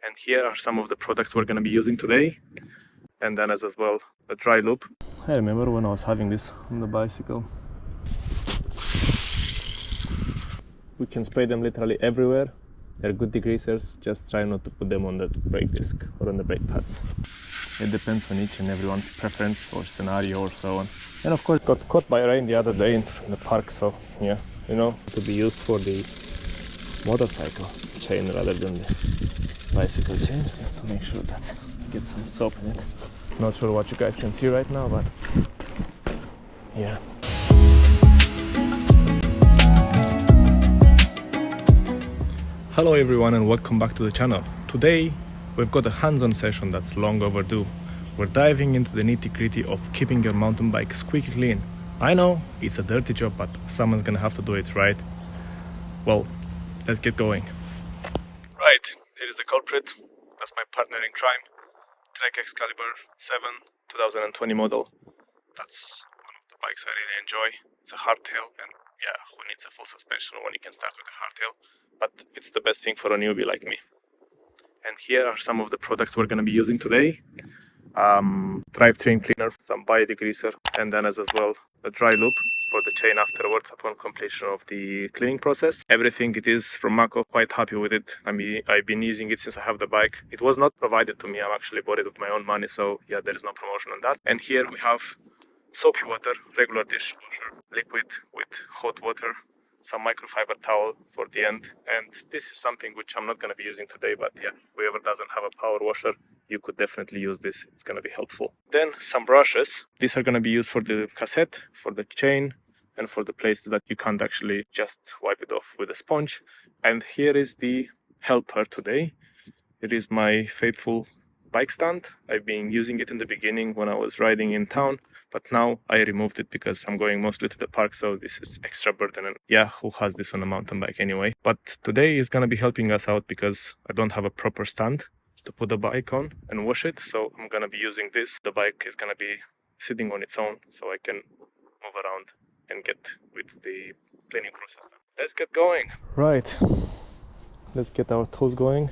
And here are some of the products we're going to be using today, and then as well a dry loop. I remember when I was having this on the bicycle. We can spray them literally everywhere. They're good degreasers, just try not to put them on the brake disc or on the brake pads. It depends on each and everyone's preference or scenario or so on. And of course got caught by rain the other day in the park, so yeah, you know, to be used for the motorcycle chain rather than the bicycle chain, just to make sure that I get some soap in it. Not sure what you guys can see right now, but yeah. Hello everyone and welcome back to the channel. Today we've got a hands-on session that's long overdue. We're diving into the nitty-gritty of keeping your mountain bike squeaky clean. I know it's a dirty job, but someone's gonna have to do it, right? Well, let's get going. Right, here is the culprit. That's my partner in crime. Trek Excalibur 7 2020 model. That's one of the bikes I really enjoy. It's a hardtail, and yeah, who needs a full suspension when you can start with a hardtail? But it's the best thing for a newbie like me. And here are some of the products we're going to be using today. Drivetrain cleaner, some biodegreaser, and then as well a dry loop for the chain afterwards upon completion of the cleaning process. Everything it is from Mako, quite happy with it. I mean, I've been using it since I have the bike. It was not provided to me, I actually bought it with my own money, so yeah, there is no promotion on that. And here we have soapy water, regular dishwasher, liquid with hot water, some microfiber towel for the end, and this is something which I'm not going to be using today, but yeah, whoever doesn't have a power washer, you could definitely use this. It's going to be helpful. Then some brushes. These are going to be used for the cassette, for the chain, and for the places that you can't actually just wipe it off with a sponge. And here is the helper today. It is my faithful bike stand. I've been using it in the beginning when I was riding in town, but now I removed it because I'm going mostly to the park, so this is extra burden, and yeah, who has this on a mountain bike anyway? But today is gonna be helping us out because I don't have a proper stand to put the bike on and wash it, so I'm gonna be using this. The bike is gonna be sitting on its own, so I can move around and get with the cleaning process done. Let's get going. Right, let's get our tools going.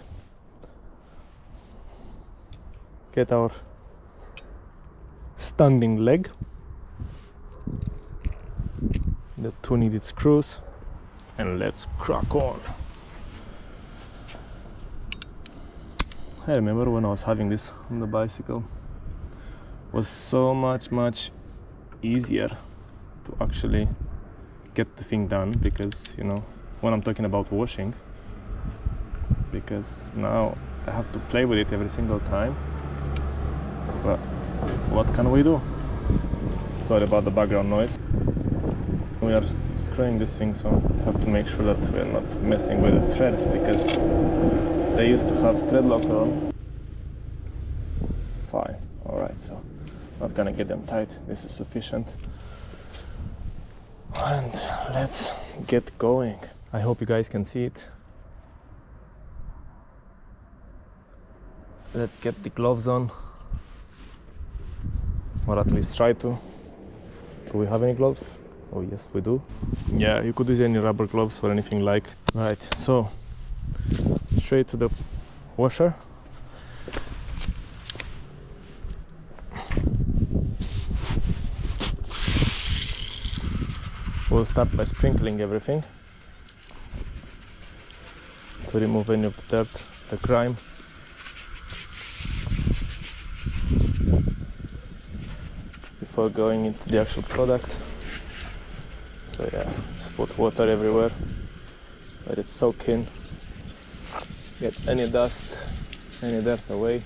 Get our standing leg, the two needed screws, and let's crack on. I remember when I was having this on the bicycle, it was so much easier to actually get the thing done, because you know, when I'm talking about washing, because now I have to play with it every single time. But what can we do? Sorry about the background noise. We are screwing this thing, so I have to make sure that we're not messing with the threads, because they used to have thread locker on. Fine, alright, so not gonna get them tight. This is sufficient. And let's get going. I hope you guys can see it. Let's get the gloves on. Or at least try to. Do we have any gloves? Oh yes, we do. Yeah, you could use any rubber gloves or anything like. Right, so straight to the washer. We'll start by sprinkling everything to remove any of the dirt, the grime. Before going into the actual product. So yeah, just put water everywhere, let it soak in, get any dust, any dirt away.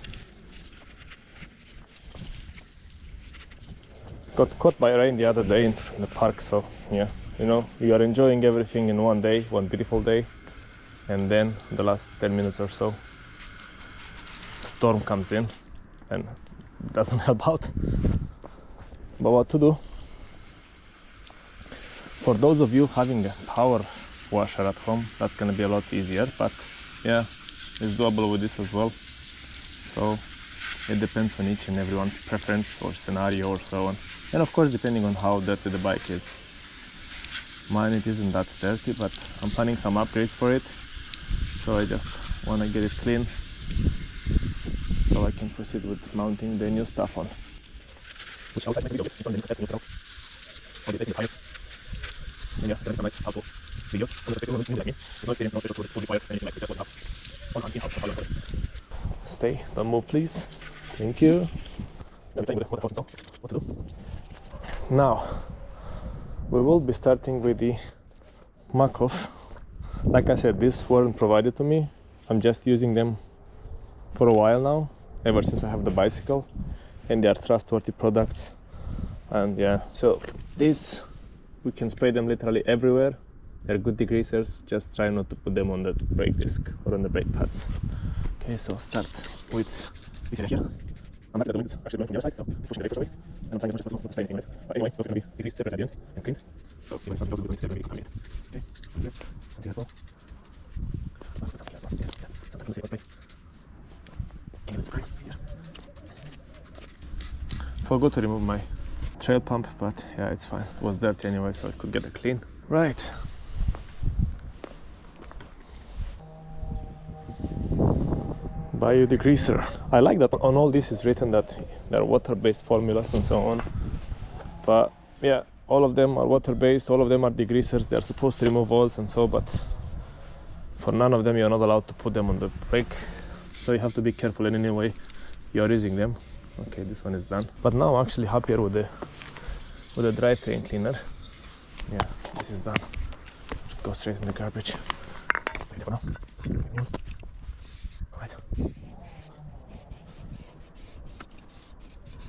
Got caught by rain the other day in the park, so yeah, you know, you are enjoying everything in one day, one beautiful day, and then the last 10 minutes or so, storm comes in and doesn't help out. But what to do? For those of you having a power washer at home, that's gonna be a lot easier, but yeah, it's doable with this as well. So it depends on each and everyone's preference or scenario or so on. And of course, depending on how dirty the bike is. Mine, it isn't that dirty, but I'm planning some upgrades for it. So I just wanna get it clean so I can proceed with mounting the new stuff on. Which I'll make a video with, it's on the cassette and all the basic tires. And yeah, there are some nice how-to videos. I'm going to take a little bit like me, with no experience, no special to require anything like we just what we have on in-house. Stay, don't move please. Thank you. Let me tell you what to do. Now, we will be starting with the Makov. Like I said, these weren't provided to me. I'm just using them for a while now, ever since I have the bicycle, and they are trustworthy products. And yeah, so these, we can spray them literally everywhere. They're good degreasers, just try not to put them on the brake disc or on the brake pads. Okay, so start with this area here. I'm happy that the wind is actually blowing from the other side, so it's pushing the vapors away, and I'm trying as much as possible not to spray anything in it. But anyway, those are going to be degreased separate at the end and cleaned. So even if something else will be going to be contaminated. Okay, some here, something as well. Oh, something here as well, yes, yeah. Something we'll see what spray. And then spray here. Forgot to remove my trail pump, but yeah, it's fine. It was dirty anyway, so I could get it clean. Right. Bio degreaser. I like that on all this is written that they're water-based formulas and so on. But yeah, all of them are water-based, all of them are degreasers. They're supposed to remove oils and so, but for none of them you're not allowed to put them on the brake. So you have to be careful in any way you're using them. Okay, this one is done. But now I'm actually happier with the drivetrain cleaner. Yeah, this is done. Go straight in the garbage. Ready for now? Right.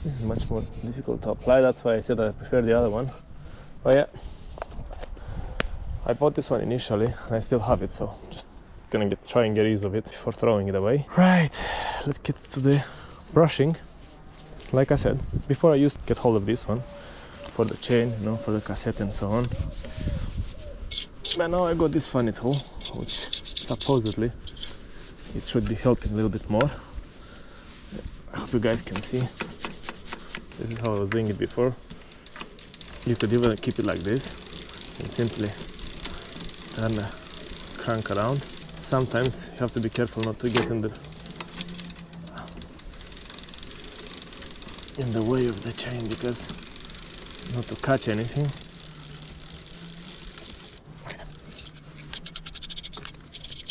This is much more difficult to apply, that's why I said I prefer the other one. But yeah, I bought this one initially and I still have it, so just gonna try and get use of it before throwing it away. Right, let's get to the brushing. Like I said, before I used to get hold of this one for the chain, you know, for the cassette and so on. But now I got this funny tool, which supposedly it should be helping a little bit more. I hope you guys can see. This is how I was doing it before. You could even keep it like this and simply turn the crank around. Sometimes you have to be careful not to get in the way of the chain, because not to catch anything.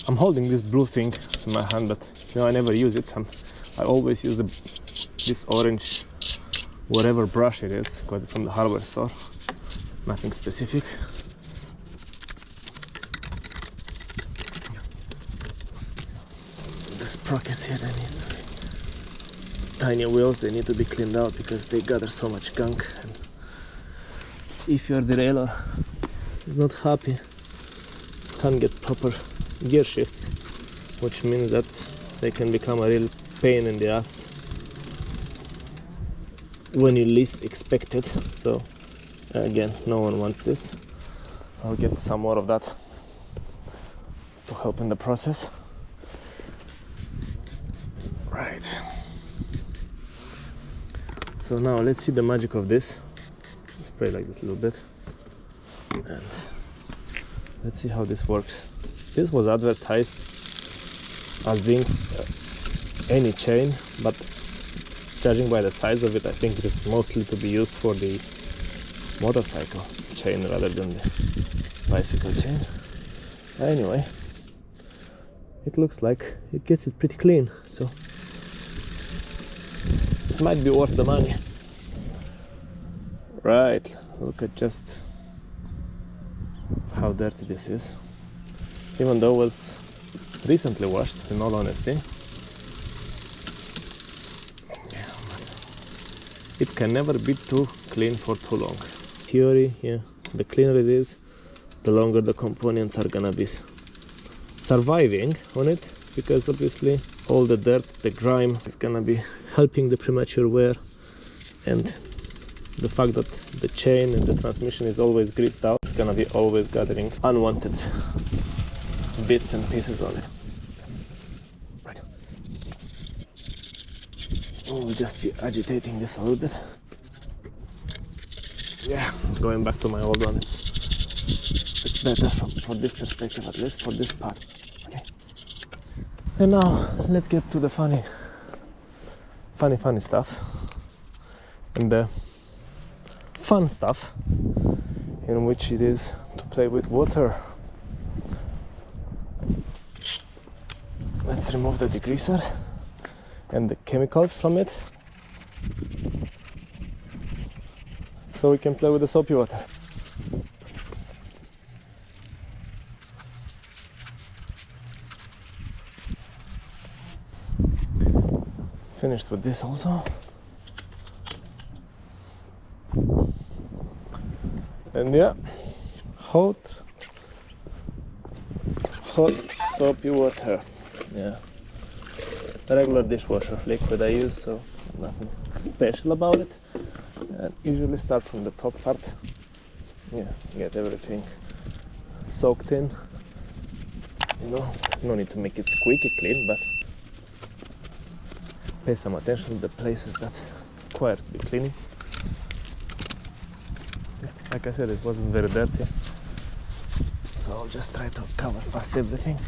I'm holding this blue thing in my hand, but you know, I never use it. I always use this orange whatever brush it is, got it from the hardware store, nothing specific. The sprockets here, they need tiny wheels, they need to be cleaned out because they gather so much gunk, and if your derailleur is not happy, can't get proper gear shifts, which means that they can become a real pain in the ass when you least expect it. So again, no one wants this. I'll get some more of that to help in the process. Right. So now let's see the magic of this. Spray like this a little bit, and let's see how this works. This was advertised as being any chain, but judging by the size of it, I think it is mostly to be used for the motorcycle chain rather than the bicycle chain. Anyway, it looks like it gets it pretty clean, so it might be worth the money. Right, look at just how dirty this is. Even though it was recently washed, in all honesty. It can never be too clean for too long. Theory, yeah, the cleaner it is, the longer the components are gonna be surviving on it, because obviously all the dirt, the grime is gonna be helping the premature wear, and the fact that the chain and the transmission is always greased out, it's gonna be always gathering unwanted bits and pieces on it. Right. We'll just be agitating this a little bit. Yeah, going back to my old one, it's better for this perspective, at least for this part. Okay. And now let's get to the funny stuff, and the fun stuff, in which it is to play with water. Let's remove the degreaser and the chemicals from it, so we can play with the soapy water. Finished with this also. And yeah, hot soapy water. Yeah, regular dishwasher liquid I use, so nothing special about it. And usually start from the top part. Yeah, get everything soaked in. You know, no need to make it squeaky clean, but pay some attention to the places that require to be cleaning. Yeah, like I said, it wasn't very dirty, so I'll just try to cover fast everything.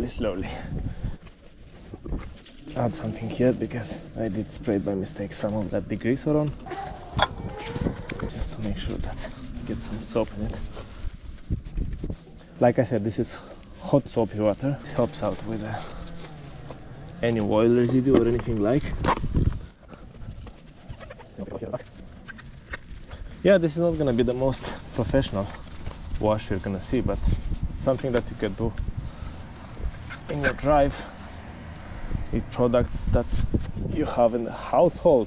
Slowly. Add something here because I did spray by mistake some of that degreaser on, just to make sure that I get some soap in it. Like I said, this is hot soapy water. It helps out with any oil residue or anything like. Yeah, this is not gonna be the most professional wash you're gonna see, but it's something that you can do in your drive with products that you have in the household.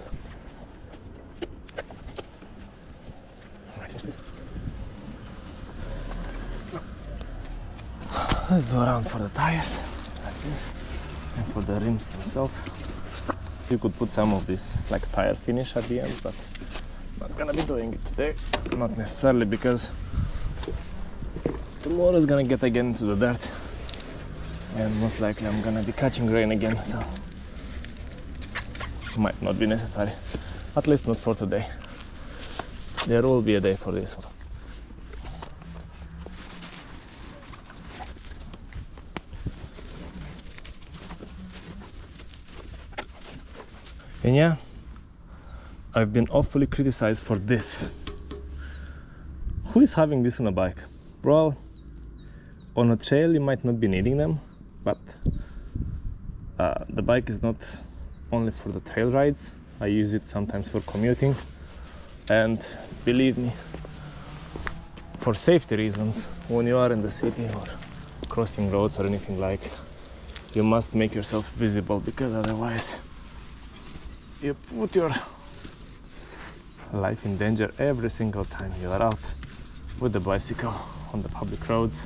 Let's go around for the tires, like this, and for the rims themselves. You could put some of this like tire finish at the end, but I'm not gonna be doing it today. Not necessarily, because tomorrow is gonna get again into the dirt, and most likely I'm gonna be catching rain again, so might not be necessary, at least not for today. There will be a day for this. And yeah, I've been awfully criticized for this. Who is having this on a bike? Well, on a trail you might not be needing them, but the bike is not only for the trail rides. I use it sometimes for commuting, and believe me, for safety reasons, when you are in the city or crossing roads or anything like, you must make yourself visible, because otherwise you put your life in danger every single time you are out with the bicycle on the public roads,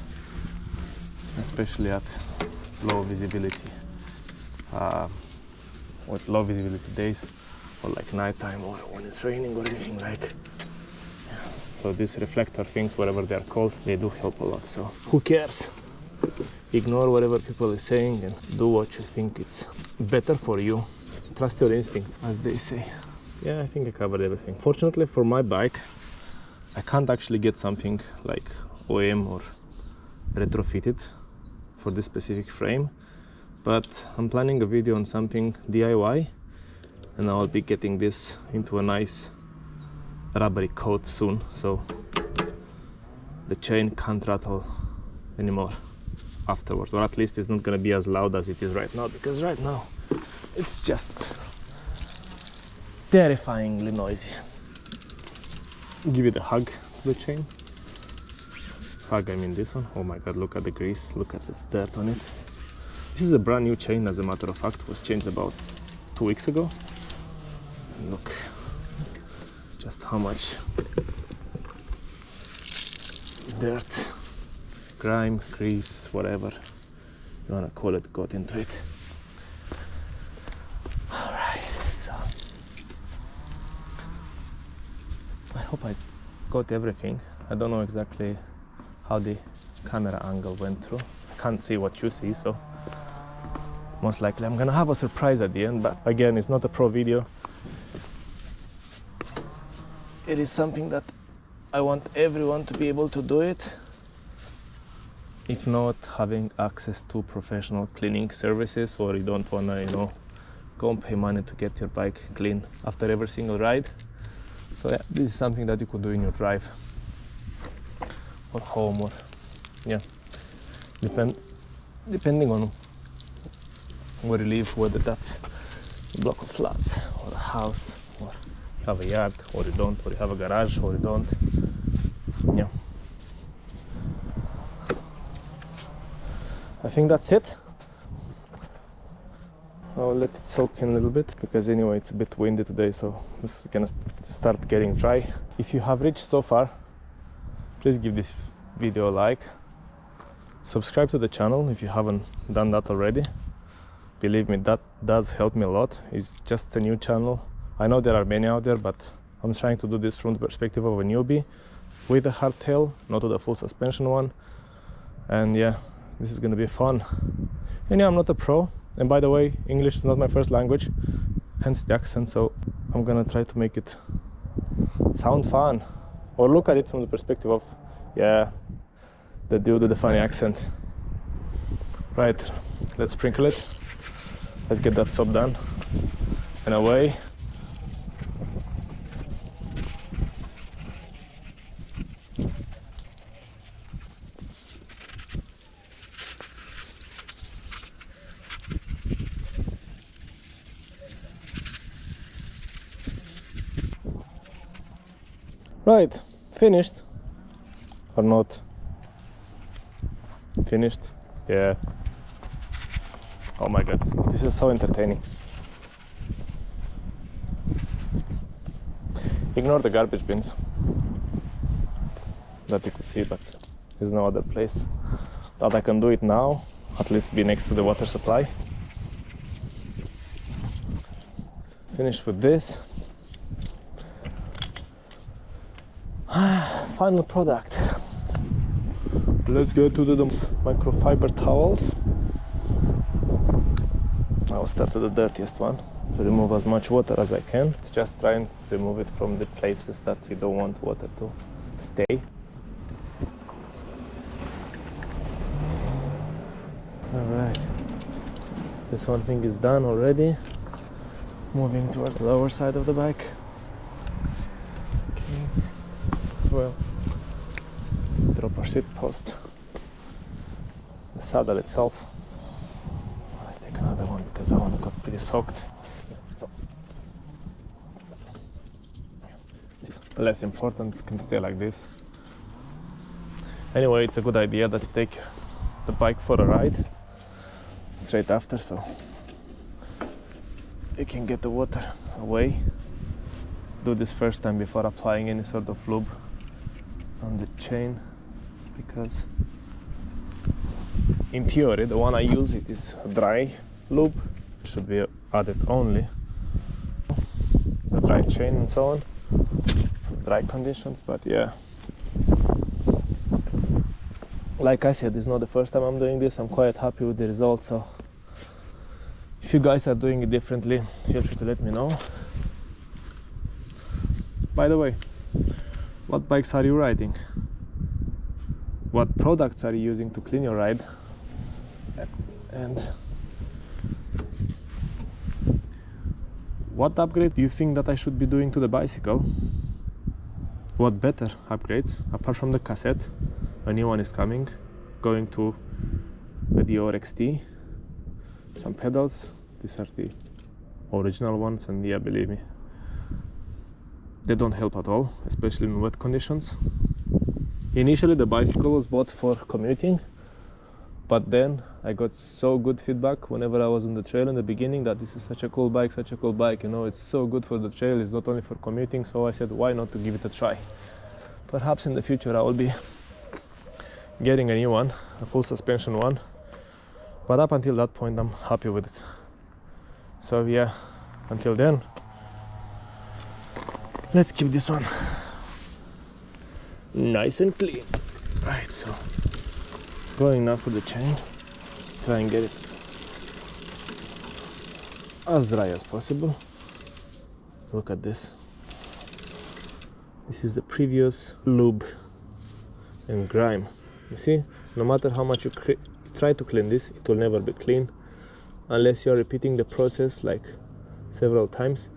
especially at low visibility, with low visibility days, or like nighttime, or when it's raining or anything like. Yeah. So these reflector things, whatever they are called, they do help a lot. So who cares? Ignore whatever people are saying and do what you think it's better for you. Trust your instincts, as they say. Yeah, I think I covered everything. Fortunately for my bike, I can't actually get something like OEM or retrofitted for this specific frame, but I'm planning a video on something DIY, and I'll be getting this into a nice rubbery coat soon, so the chain can't rattle anymore afterwards, or at least it's not going to be as loud as it is right now, because right now it's just terrifyingly noisy. Give it a hug to the chain. Hug, I mean this one. Oh my god, look at the grease, look at the dirt on it. This is a brand new chain, as a matter of fact. It was changed about 2 weeks ago. And look just how much dirt, grime, grease, whatever you wanna call it, got into it. Alright, so I hope I got everything. I don't know exactly how the camera angle went through. I can't see what you see, so most likely I'm gonna have a surprise at the end, but again, it's not a pro video. It is something that I want everyone to be able to do it. If not, having access to professional cleaning services, or you don't wanna, go and pay money to get your bike clean after every single ride. So yeah, this is something that you could do in your drive or home, or yeah, depending on where you live, whether that's a block of flats or a house, or you have a yard or you don't, or you have a garage or you don't. Yeah, I think that's it. I'll let it soak in a little bit, because anyway it's a bit windy today, so it's gonna start getting dry. If you have reached so far, please give this video a like. Subscribe to the channel if you haven't done that already. Believe me, that does help me a lot. It's just a new channel. I know there are many out there, but I'm trying to do this from the perspective of a newbie with a hardtail, not with a full suspension one. And yeah, this is gonna be fun. And yeah, I'm not a pro. And by the way, English is not my first language, hence the accent, so I'm gonna try to make it sound fun, or look at it from the perspective of, yeah, the dude with the funny accent. Right, let's sprinkle it. Let's get that soap done and away. Right, finished or not? Finished? Yeah. Oh my god, this is so entertaining. Ignore the garbage bins that you could see, but there's no other place that I can do it now, at least be next to the water supply. Finish with this. Final product. Let's go to the microfiber towels. I'll start with the dirtiest one to remove as much water as I can. Just try and remove it from the places that you don't want water to stay. Alright, this one thing is done already. Moving towards the lower side of the bike. Okay, this as well. Drop our seat post. The saddle itself. Let's take another one because that one got pretty soaked. So, it's less important, it can stay like this. Anyway, it's a good idea that you take the bike for a ride straight after, so you can get the water away. Do this first time before applying any sort of lube on the chain, because in theory the one I use, it is a dry lube. It should be added only the dry chain and so on for dry conditions. But yeah, like I said, it's not the first time I'm doing this. I'm quite happy with the results, so if you guys are doing it differently, feel free to let me know. By the way, what bikes are you riding? What products are you using to clean your ride? And what upgrades do you think that I should be doing to the bicycle? What better upgrades, apart from the cassette? A new one is coming, going to the Dior XT. Some pedals, these are the original ones, and yeah, believe me, they don't help at all, especially in wet conditions. Initially the bicycle was bought for commuting, but then I got so good feedback whenever I was on the trail in the beginning that this is such a cool bike, you know, it's so good for the trail, it's not only for commuting. So I said, why not to give it a try? Perhaps in the future I will be getting a new one, a full suspension one, but up until that point I'm happy with it. So yeah, until then, let's keep this one nice and clean. Right, so going now for the chain, try and get it as dry as possible. Look at this. This is the previous lube and grime. You see, no matter how much you try to clean this, it will never be clean unless you're repeating the process like several times.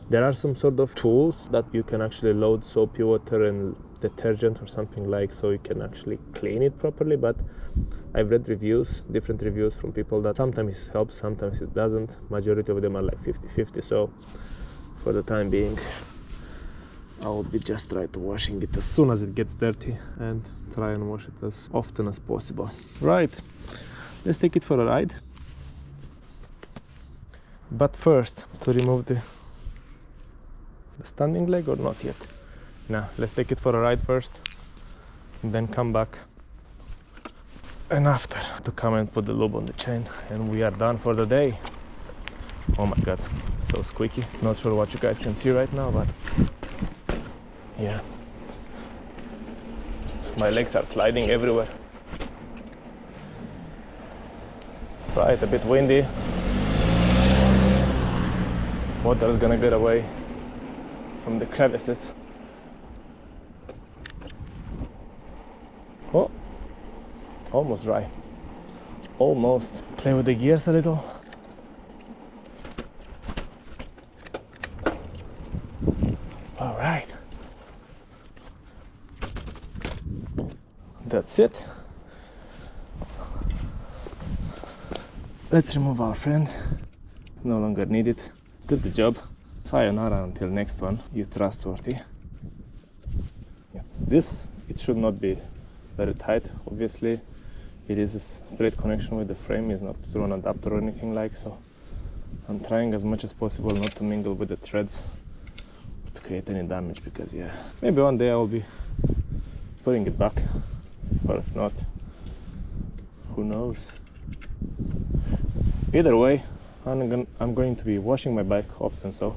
There are some sort of tools that you can actually load soapy water and detergent or something like, so you can actually clean it properly, but I've read reviews, different reviews from people that sometimes it helps, sometimes it doesn't. Majority of them are like 50-50, so for the time being I will be just try to washing it as soon as it gets dirty and try and wash it as often as possible. Right, let's take it for a ride. But first, to remove the standing leg, or not yet? Nah, let's take it for a ride first and then come back, and after to come and put the lube on the chain, and we are done for the day. Oh my god, so squeaky. Not sure what you guys can see right now, but yeah, my legs are sliding everywhere. Right, a bit windy. Water is gonna get away from the crevices. Oh, almost dry. Almost. Play with the gears a little. All right. That's it. Let's remove our friend. No longer needed. Did the job. Sayonara until next one. You trustworthy. Yeah. This, it should not be very tight. Obviously, it is a straight connection with the frame. It's not through an adapter or anything like so. I'm trying as much as possible not to mingle with the threads to create any damage, because yeah, maybe one day I will be putting it back, or if not, who knows. Either way, I'm going to be washing my bike often, so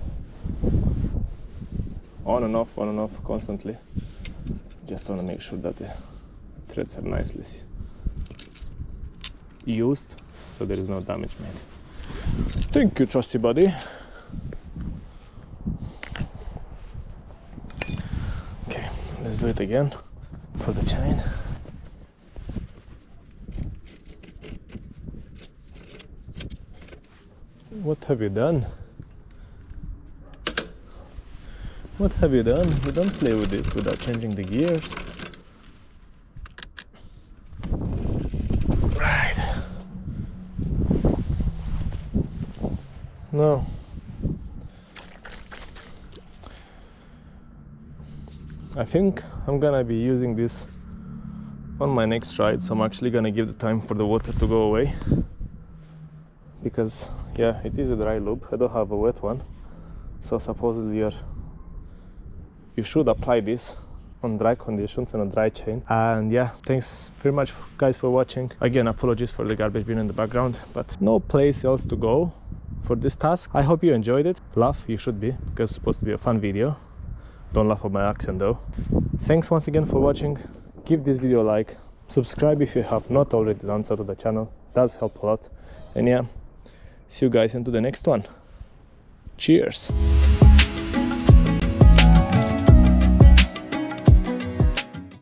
on and off constantly. Just want to make sure that the threads are nicely used, so there is no damage made. Thank you, trusty buddy. Okay, let's do it again for the chain. What have you done? What have you done? You don't play with this without changing the gears. Right. No. I think I'm gonna be using this on my next ride, so I'm actually gonna give the time for the water to go away, because yeah, it is a dry lube. I don't have a wet one, so supposedly you should apply this on dry conditions and a dry chain. And yeah, thanks very much guys for watching. Again, apologies for the garbage bin in the background, but no place else to go for this task. I hope you enjoyed it. Laugh, you should be, because it's supposed to be a fun video. Don't laugh at my accent though. Thanks once again for watching. Give this video a like, subscribe if you have not already done so to the channel, does help a lot. And yeah, see you guys into the next one. Cheers.